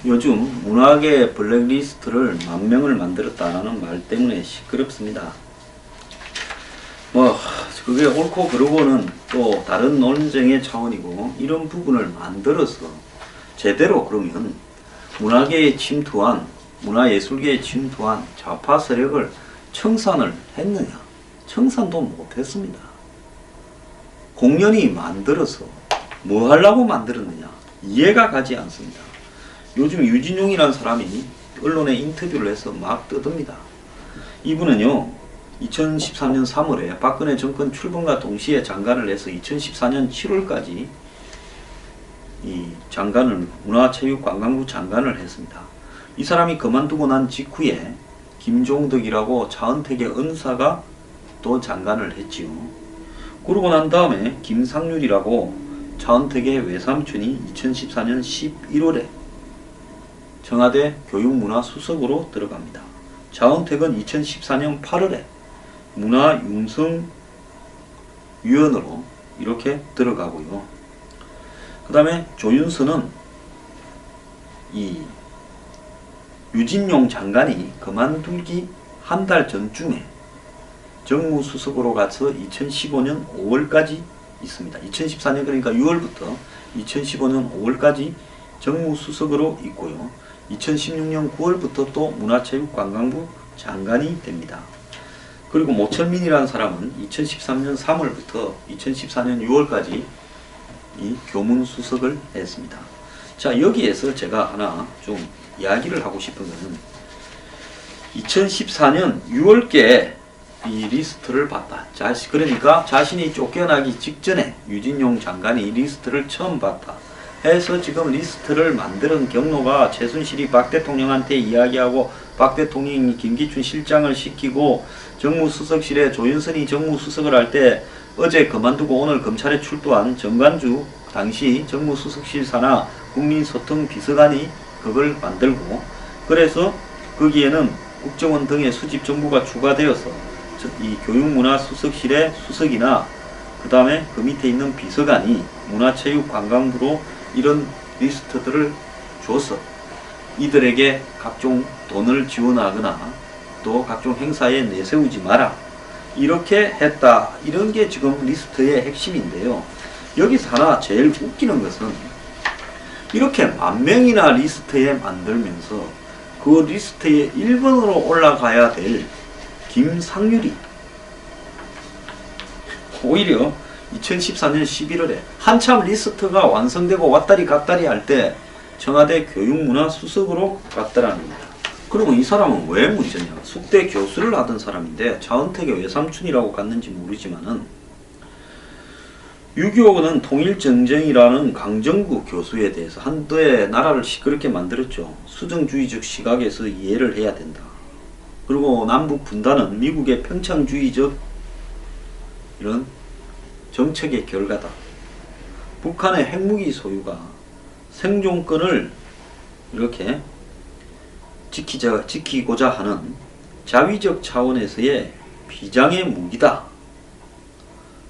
요즘 문학의 블랙리스트를 10,000명을 만들었다라는 말 때문에 시끄럽습니다. 그게 옳고 그르고는 또 다른 논쟁의 차원이고, 이런 부분을 만들어서 제대로 그러면 문학계에 침투한, 문화예술계에 침투한 좌파 세력을 청산을 했느냐? 청산도 못했습니다. 공연히 만들어서 뭐 하려고 만들었느냐? 이해가 가지 않습니다. 요즘 유진용이라는 사람이 언론에 인터뷰를 해서 막 떠듭니다. 이분은요, 2013년 3월에 박근혜 정권 출범과 동시에 장관을 해서 2014년 7월까지 이 장관을, 문화체육관광부 장관을 했습니다. 이 사람이 그만두고 난 직후에 김종덕이라고 차은택의 은사가 또 장관을 했지요. 그러고 난 다음에 김상률이라고 차은택의 외삼촌이 2014년 11월에 청와대 교육문화수석으로 들어갑니다. 차은택은 2014년 8월에 문화융성위원으로 이렇게 들어가고요. 그 다음에 조윤선은 이 유진용 장관이 그만두기 한 달 전쯤에 정무수석으로 가서 2015년 5월까지 있습니다. 2014년 그러니까 6월부터 2015년 5월까지 정무수석으로 있고요. 2016년 9월부터 또 문화체육관광부 장관이 됩니다. 그리고 모철민이라는 사람은 2013년 3월부터 2014년 6월까지 이 교문수석을 했습니다. 자, 여기에서 제가 하나 좀 이야기를 하고 싶은 것은 2014년 6월께 이 리스트를 봤다. 그러니까 자신이 쫓겨나기 직전에 유진용 장관이 이 리스트를 처음 봤다 해서 지금 리스트를 만드는 경로가 최순실이 박 대통령한테 이야기하고 박 대통령이 김기춘 실장을 시키고 정무수석실에 조윤선이 정무수석을 할 때 어제 그만두고 오늘 검찰에 출두한 정관주 당시 정무수석실 산하 국민소통비서관이 그걸 만들고, 그래서 거기에는 국정원 등의 수집 정보가 추가되어서 이 교육문화수석실의 수석이나 그 다음에 그 밑에 있는 비서관이 문화체육관광부로 이런 리스트들을 줘서 이들에게 각종 돈을 지원하거나 또 각종 행사에 내세우지 마라 이렇게 했다. 이런 게 지금 리스트의 핵심인데요. 여기서 하나 제일 웃기는 것은 이렇게 10,000명이나 리스트에 만들면서 그 리스트에 1번으로 올라가야 될 김상률이 오히려 2014년 11월에 한참 리스트가 완성되고 왔다리 갔다리 할 때 청와대 교육문화수석으로 갔더라는 겁니다. 그러면 이 사람은 왜 문제냐? 숙대 교수를 하던 사람인데 차은택의 외삼촌이라고 갔는지 모르지만은 6.25는 통일전쟁이라는 강정구 교수에 대해서 한때 나라를 시끄럽게 만들었죠. 수정주의적 시각에서 이해를 해야 된다. 그리고 남북 분단은 미국의 평창주의적 이런 정책의 결과다. 북한의 핵무기 소유가 생존권을 이렇게 지키고자 하는 자위적 차원에서의 비장의 무기다.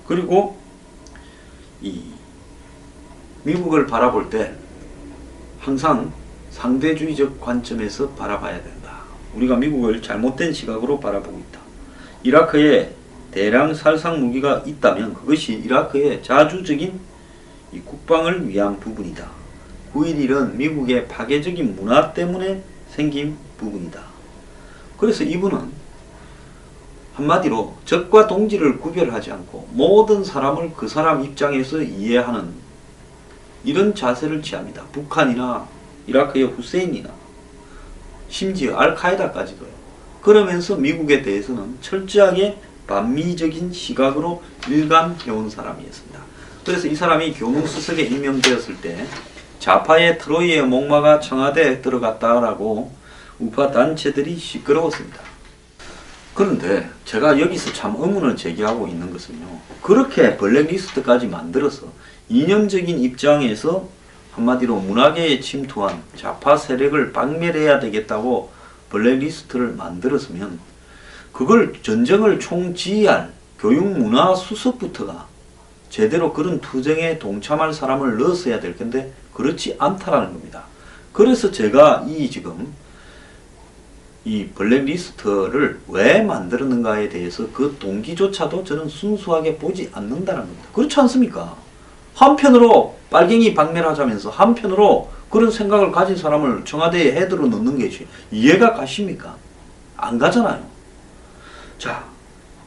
그리고 이 미국을 바라볼 때 항상 상대주의적 관점에서 바라봐야 된다. 우리가 미국을 잘못된 시각으로 바라보고 있다. 이라크에 대량 살상 무기가 있다면 그것이 이라크의 자주적인 이 국방을 위한 부분이다. 9.11은 미국의 파괴적인 문화 때문에 생긴 부분이다. 그래서 이분은 한마디로 적과 동지를 구별하지 않고 모든 사람을 그 사람 입장에서 이해하는 이런 자세를 취합니다. 북한이나 이라크의 후세인이나 심지어 알카에다까지도요. 그러면서 미국에 대해서는 철저하게 반미적인 시각으로 일관해온 사람이었습니다. 그래서 이 사람이 교무수석에 임명되었을 때 좌파의 트로이의 목마가 청와대에 들어갔다라고 우파 단체들이 시끄러웠습니다. 그런데 제가 여기서 참 의문을 제기하고 있는 것은요, 그렇게 블랙리스트까지 만들어서 이념적인 입장에서 한마디로 문화계에 침투한 좌파 세력을 박멸해야 되겠다고 블랙리스트를 만들었으면 그걸 전쟁을 총지휘할 교육문화수석부터가 제대로 그런 투쟁에 동참할 사람을 넣었어야 될 건데 그렇지 않다라는 겁니다. 그래서 제가 지금 이 블랙리스트를 왜 만들었는가에 대해서 그 동기조차도 저는 순수하게 보지 않는다는 겁니다. 그렇지 않습니까? 한편으로 빨갱이 박멸하자면서 한편으로 그런 생각을 가진 사람을 청와대에 헤드로 넣는 게 이해가 가십니까? 안 가잖아요. 자,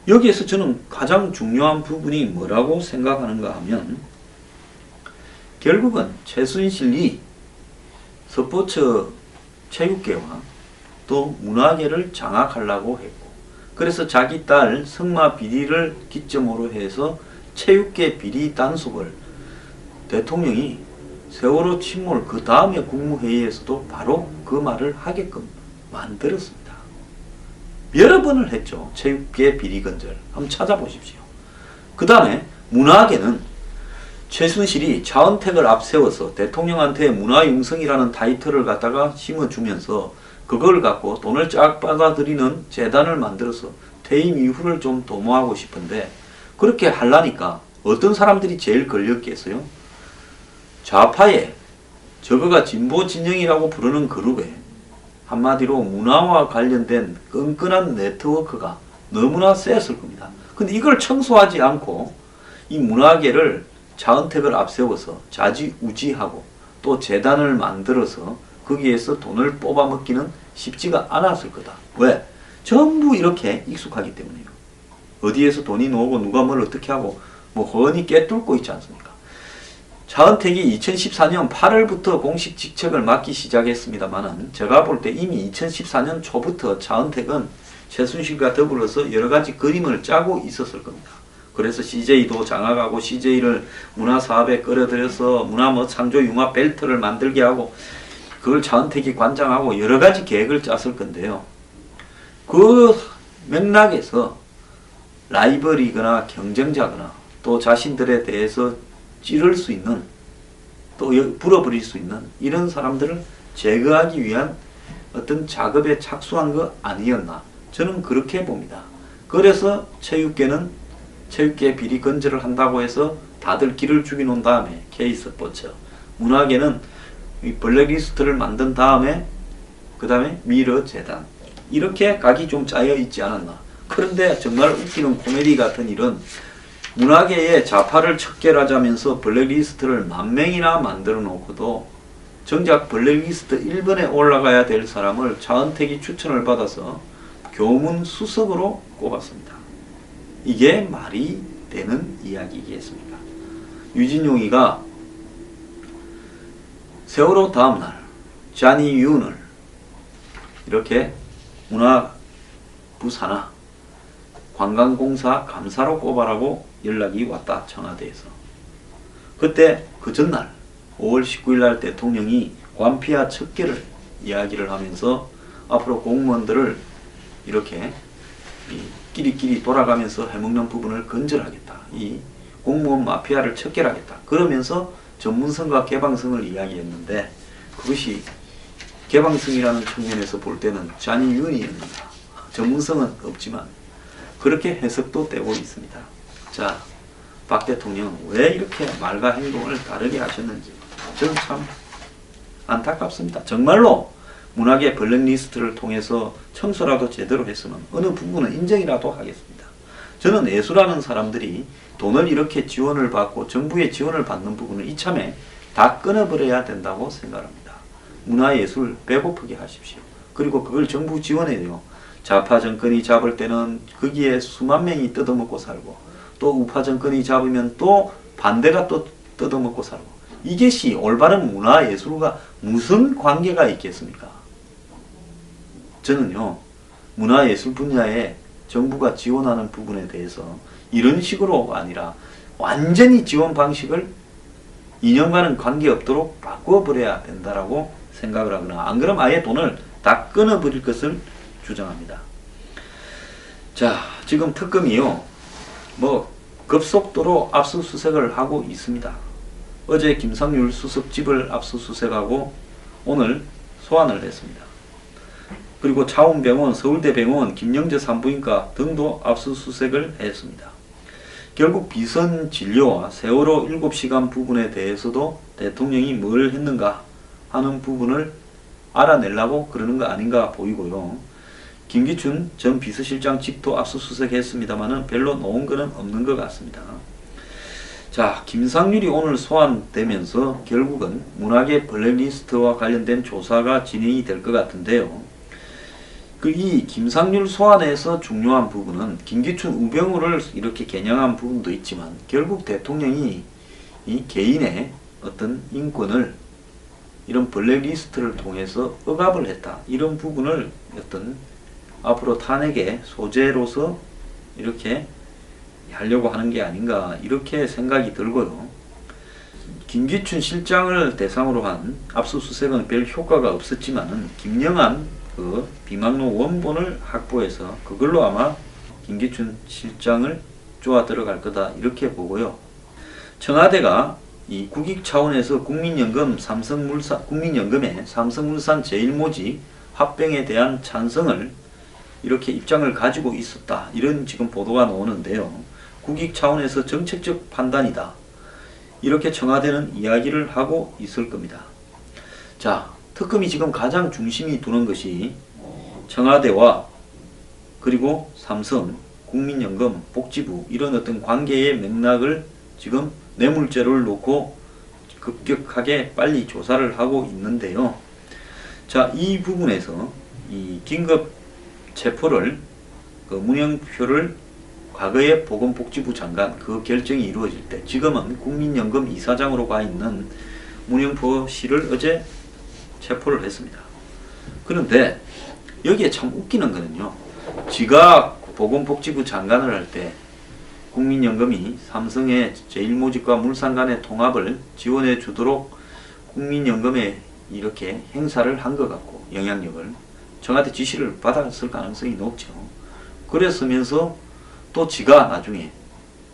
여기에서 저는 가장 중요한 부분이 뭐라고 생각하는가 하면, 결국은 최순실이 스포츠 체육계와 또 문화계를 장악하려고 했고, 그래서 자기 딸 승마 비리를 기점으로 해서 체육계 비리 단속을 대통령이 세월호 침몰 그 다음에 국무회의에서도 바로 그 말을 하게끔 만들었습니다. 여러 번을 했죠. 체육계 비리 건절. 한번 찾아보십시오. 그 다음에 문화계는 최순실이 차은택을 앞세워서 대통령한테 문화융성이라는 타이틀을 갖다가 심어주면서 그걸 갖고 돈을 쫙 받아들이는 재단을 만들어서 퇴임 이후를 좀 도모하고 싶은데, 그렇게 하려니까 어떤 사람들이 제일 걸렸겠어요? 좌파에, 저거가 진보 진영이라고 부르는 그룹에 한마디로 문화와 관련된 끈끈한 네트워크가 너무나 셌을 겁니다. 근데 이걸 청소하지 않고 이 문화계를 차은택을 앞세워서 좌지우지하고 또 재단을 만들어서 거기에서 돈을 뽑아먹기는 쉽지가 않았을 거다. 왜? 전부 이렇게 익숙하기 때문에요. 어디에서 돈이 나오고 누가 뭘 어떻게 하고 뭐 훤히 꿰뚫고 있지 않습니까? 차은택이 2014년 8월부터 공식 직책을 맡기 시작했습니다만은, 제가 볼 때 이미 2014년 초부터 차은택은 최순실과 더불어서 여러 가지 그림을 짜고 있었을 겁니다. 그래서 CJ도 장악하고 CJ를 문화사업에 끌어들여서 문화 창조 융합 벨트를 만들게 하고 그걸 차은택이 관장하고 여러 가지 계획을 짰을 건데요. 그 맥락에서 라이벌이거나 경쟁자거나 또 자신들에 대해서 찌를 수 있는, 또 불어버릴 수 있는 이런 사람들을 제거하기 위한 어떤 작업에 착수한 거 아니었나, 저는 그렇게 봅니다. 그래서 체육계는 체육계 비리 건절을 한다고 해서 다들 길을 죽여 놓은 다음에 K스포츠, 문화계는 이 블랙리스트를 만든 다음에 그 다음에 미르재단, 이렇게 각이 좀 짜여 있지 않았나. 그런데 정말 웃기는 코미디 같은 일은 문화계의 좌파를 척결하자면서 블랙리스트를 10,000명이나 만들어 놓고도 정작 블랙리스트 1번에 올라가야 될 사람을 차은택이 추천을 받아서 교문 수석으로 꼽았습니다. 이게 말이 되는 이야기겠습니까? 유진용이가 세월호 다음날 자니 윤을 이렇게 문화부 산하 관광공사 감사로 꼽아라고 연락이 왔다, 청와대에서. 그때 그 전날 5월 19일 날 대통령이 관피아 척결을 이야기를 하면서 앞으로 공무원들을 이렇게 끼리끼리 돌아가면서 해먹는 부분을 건절하겠다, 이 공무원 마피아를 척결하겠다, 그러면서 전문성과 개방성을 이야기했는데, 그것이 개방성이라는 측면에서 볼 때는 잔이윤이었는가, 전문성은 없지만 그렇게 해석도 되고 있습니다. 자, 박 대통령 왜 이렇게 말과 행동을 다르게 하셨는지 저는 참 안타깝습니다. 정말로 문학의 블랙리스트를 통해서 청소라도 제대로 했으면 어느 부분은 인정이라도 하겠습니다. 저는 예술하는 사람들이 돈을 이렇게 지원을 받고 정부의 지원을 받는 부분을 이참에 다 끊어버려야 된다고 생각합니다. 문화예술 배고프게 하십시오. 그리고 그걸 정부 지원해요. 좌파 정권이 잡을 때는 거기에 수만 명이 뜯어먹고 살고, 또 우파 정권이 잡으면 또 반대가 또 뜯어먹고 살고, 이것이 올바른 문화예술과 무슨 관계가 있겠습니까? 저는요, 문화예술 분야에 정부가 지원하는 부분에 대해서 이런 식으로가 아니라 완전히 지원 방식을 2년간은 관계없도록 바꿔버려야 된다라고 생각을 하거나, 안 그러면 아예 돈을 다 끊어버릴 것을 주장합니다. 자, 지금 특검이요, 급속도로 압수수색을 하고 있습니다. 어제 김상률 수석 집을 압수수색하고 오늘 소환을 했습니다. 그리고 차운병원, 서울대병원, 김영재 산부인과 등도 압수수색을 했습니다. 결국 비선 진료와 세월호 7시간 부분에 대해서도 대통령이 뭘 했는가 하는 부분을 알아내려고 그러는 거 아닌가 보이고요. 김기춘 전 비서실장 집도 압수수색했습니다만은 별로 놓은 거는 없는 것 같습니다. 자, 김상률이 오늘 소환되면서 결국은 문학의 블랙리스트와 관련된 조사가 진행이 될 것 같은데요. 이 김상률 소환에서 중요한 부분은 김기춘, 우병우를 이렇게 겨냥한 부분도 있지만 결국 대통령이 이 개인의 어떤 인권을 이런 블랙리스트를 통해서 억압을 했다. 이런 부분을 어떤 앞으로 탄핵의 소재로서 이렇게 하려고 하는 게 아닌가 이렇게 생각이 들고요. 김기춘 실장을 대상으로 한 압수수색은 별 효과가 없었지만은 김영한 그 비망록 원본을 확보해서 그걸로 아마 김기춘 실장을 쪼아 들어갈 거다 이렇게 보고요. 청와대가 이 국익 차원에서 국민연금의 삼성물산 제일모직 합병에 대한 찬성을 이렇게 입장을 가지고 있었다. 이런 지금 보도가 나오는데요. 국익 차원에서 정책적 판단이다. 이렇게 청와대는 이야기를 하고 있을 겁니다. 자, 특검이 지금 가장 중심이 두는 것이 청와대와 그리고 삼성, 국민연금, 복지부 이런 어떤 관계의 맥락을 지금 뇌물죄를 놓고 급격하게 빨리 조사를 하고 있는데요. 자, 이 부분에서 이 긴급 체포를 그 문영표를 과거에 보건복지부 장관 그 결정이 이루어질 때 지금은 국민연금 이사장으로 가 있는 문영표 씨를 어제 체포를 했습니다. 그런데 여기에 참 웃기는 거는요. 지가 보건복지부 장관을 할 때 국민연금이 삼성의 제일모직과 물산 간의 통합을 지원해 주도록 국민연금에 이렇게 행사를 한 것 같고 영향력을 청와대 지시를 받았을 가능성이 높죠. 그랬으면서 또 지가 나중에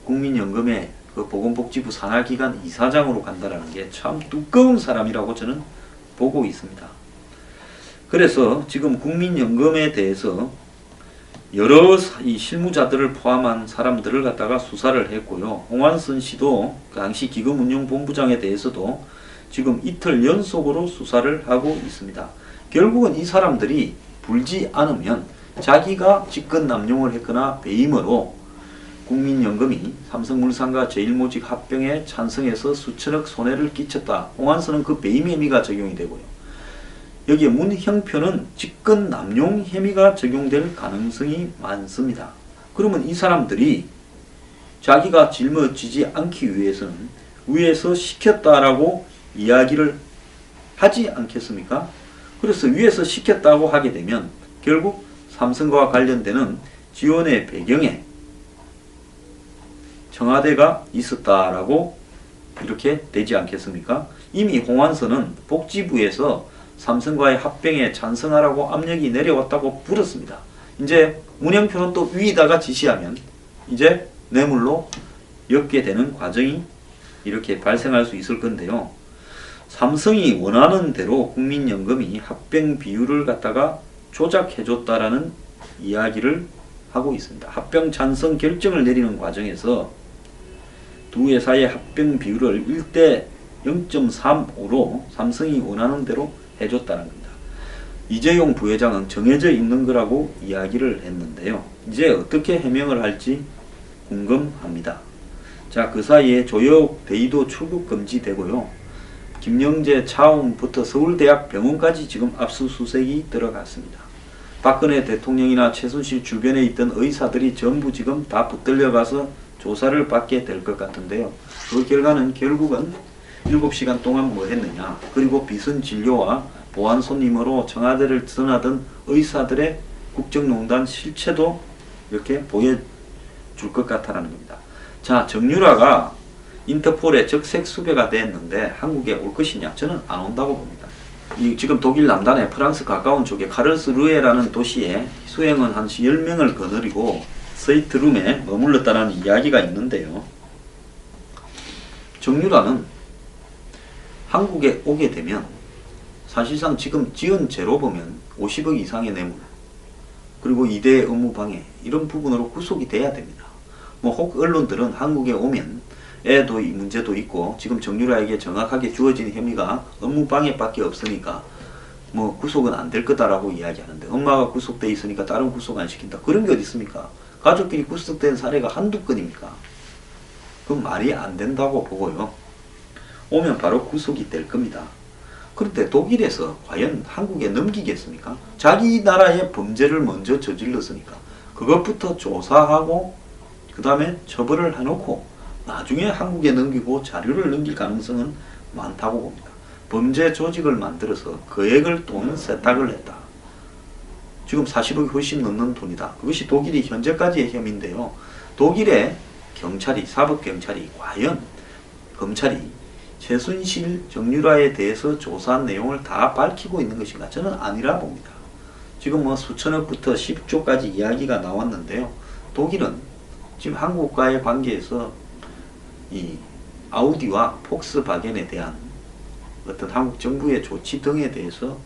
국민연금의 그 보건복지부 산하기관 이사장으로 간다라는 게 참 두꺼운 사람이라고 저는 보고 있습니다. 그래서 지금 국민연금에 대해서 여러 이 실무자들을 포함한 사람들을 갖다가 수사를 했고요. 홍완선 씨도 그 당시 기금운용본부장에 대해서도 지금 이틀 연속으로 수사를 하고 있습니다. 결국은 이 사람들이 불지 않으면 자기가 직권 남용을 했거나 배임으로 국민연금이 삼성물산과 제일모직 합병에 찬성해서 수천억 손해를 끼쳤다. 홍완선은 그 배임 혐의가 적용이 되고요. 여기에 문형표는 직권 남용 혐의가 적용될 가능성이 많습니다. 그러면 이 사람들이 자기가 짊어지지 않기 위해서는 위에서 시켰다라고 이야기를 하지 않겠습니까? 그래서 위에서 시켰다고 하게 되면 결국 삼성과 관련되는 지원의 배경에 청와대가 있었다라고 이렇게 되지 않겠습니까? 이미 홍완선은 복지부에서 삼성과의 합병에 찬성하라고 압력이 내려왔다고 불었습니다. 이제 문영표는 또 위에다가 지시하면 이제 뇌물로 엮게 되는 과정이 이렇게 발생할 수 있을 건데요. 삼성이 원하는 대로 국민연금이 합병 비율을 갖다가 조작해줬다라는 이야기를 하고 있습니다. 합병 찬성 결정을 내리는 과정에서 두 회사의 합병 비율을 1대 0.35로 삼성이 원하는 대로 해줬다는 겁니다. 이재용 부회장은 정해져 있는 거라고 이야기를 했는데요. 이제 어떻게 해명을 할지 궁금합니다. 자, 그 사이에 조혁 대의도 출국 금지되고요. 김영재 차움부터 서울대학 병원까지 지금 압수수색이 들어갔습니다. 박근혜 대통령이나 최순실 주변에 있던 의사들이 전부 지금 다 붙들려 가서 조사를 받게 될 것 같은데요. 그 결과는 결국은 7시간 동안 뭐 했느냐, 그리고 비선 진료와 보안 손님으로 청와대를 떠나던 의사들의 국정농단 실체도 이렇게 보여줄 것 같다는 겁니다. 자, 정유라가 인터폴의 적색 수배가 됐는데 한국에 올 것이냐? 저는 안 온다고 봅니다. 지금 독일 남단의 프랑스 가까운 쪽에 카를스루헤라는 도시에 수행원 한 10명을 거느리고 스위트룸에 머물렀다는 이야기가 있는데요. 정유라는 한국에 오게 되면 사실상 지금 지은 죄로 보면 50억 이상의 뇌물 그리고 2대 업무방해 이런 부분으로 구속이 돼야 됩니다. 혹 언론들은 한국에 오면 애도 이 문제도 있고 지금 정유라에게 정확하게 주어진 혐의가 업무방해밖에 없으니까 뭐 구속은 안 될 거다라고 이야기하는데 엄마가 구속돼 있으니까 다른 구속 안 시킨다. 그런 게 어디 있습니까? 가족끼리 구속된 사례가 한두 건입니까? 그건 말이 안 된다고 보고요. 오면 바로 구속이 될 겁니다. 그런데 독일에서 과연 한국에 넘기겠습니까? 자기 나라의 범죄를 먼저 저질렀으니까 그것부터 조사하고 그 다음에 처벌을 해놓고 나중에 한국에 넘기고 자료를 넘길 가능성은 많다고 봅니다. 범죄 조직을 만들어서 거액을 돈 세탁을 했다. 지금 40억이 훨씬 넘는 돈이다. 그것이 독일이 현재까지의 혐의인데요. 독일의 경찰이, 사법경찰이 과연 검찰이 최순실, 정유라에 대해서 조사한 내용을 다 밝히고 있는 것인가? 저는 아니라 봅니다. 지금 뭐 수천억부터 10조까지 이야기가 나왔는데요. 독일은 지금 한국과의 관계에서 이 아우디와 폭스바겐에 대한 어떤 한국 정부의 조치 등에 대해서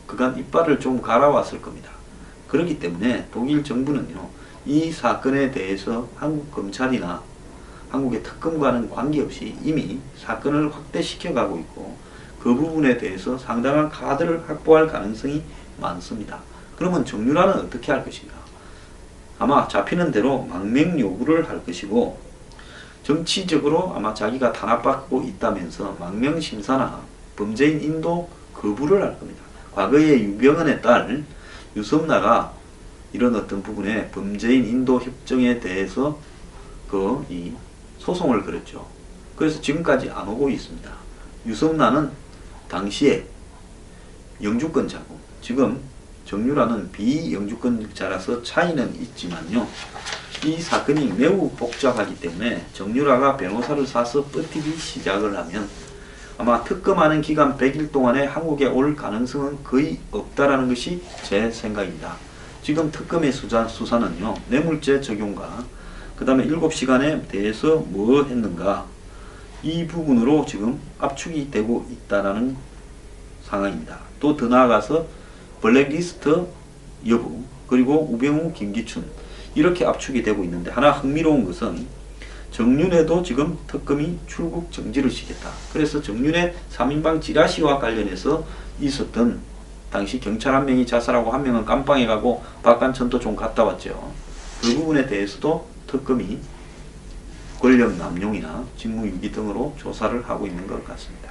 그간 이빨을 좀 갈아왔을 겁니다. 그렇기 때문에 독일 정부는요, 이 사건에 대해서 한국 검찰이나 한국의 특검과는 관계없이 이미 사건을 확대시켜가고 있고 그 부분에 대해서 상당한 카드를 확보할 가능성이 많습니다. 그러면 정유라는 어떻게 할 것인가? 아마 잡히는 대로 망명 요구를 할 것이고 정치적으로 아마 자기가 탄압받고 있다면서 망명심사나 범죄인 인도 거부를 할 겁니다. 과거에 유병헌의 딸 유섬나가 이런 어떤 부분에 범죄인 인도 협정에 대해서 이 소송을 걸었죠. 그래서 지금까지 안 오고 있습니다. 유섬나는 당시에 영주권자고 지금 정유라는 비영주권자라서 차이는 있지만요. 이 사건이 매우 복잡하기 때문에 정유라가 변호사를 사서 버티기 시작을 하면 아마 특검하는 기간 100일 동안에 한국에 올 가능성은 거의 없다라는 것이 제 생각입니다. 지금 특검의 수사는요. 뇌물죄 적용과 그 다음에 7시간에 대해서 뭐 했는가 이 부분으로 지금 압축이 되고 있다라는 상황입니다. 또 더 나아가서 블랙리스트 여부 그리고 우병우, 김기춘 이렇게 압축이 되고 있는데 하나 흥미로운 것은 정윤회도 지금 특검이 출국 정지를 시켰다. 그래서 정윤회 3인방 찌라시와 관련해서 있었던 당시 경찰 한 명이 자살하고 한 명은 깜빵에 가고 박관천도 좀 갔다 왔죠. 그 부분에 대해서도 특검이 권력 남용이나 직무유기 등으로 조사를 하고 있는 것 같습니다.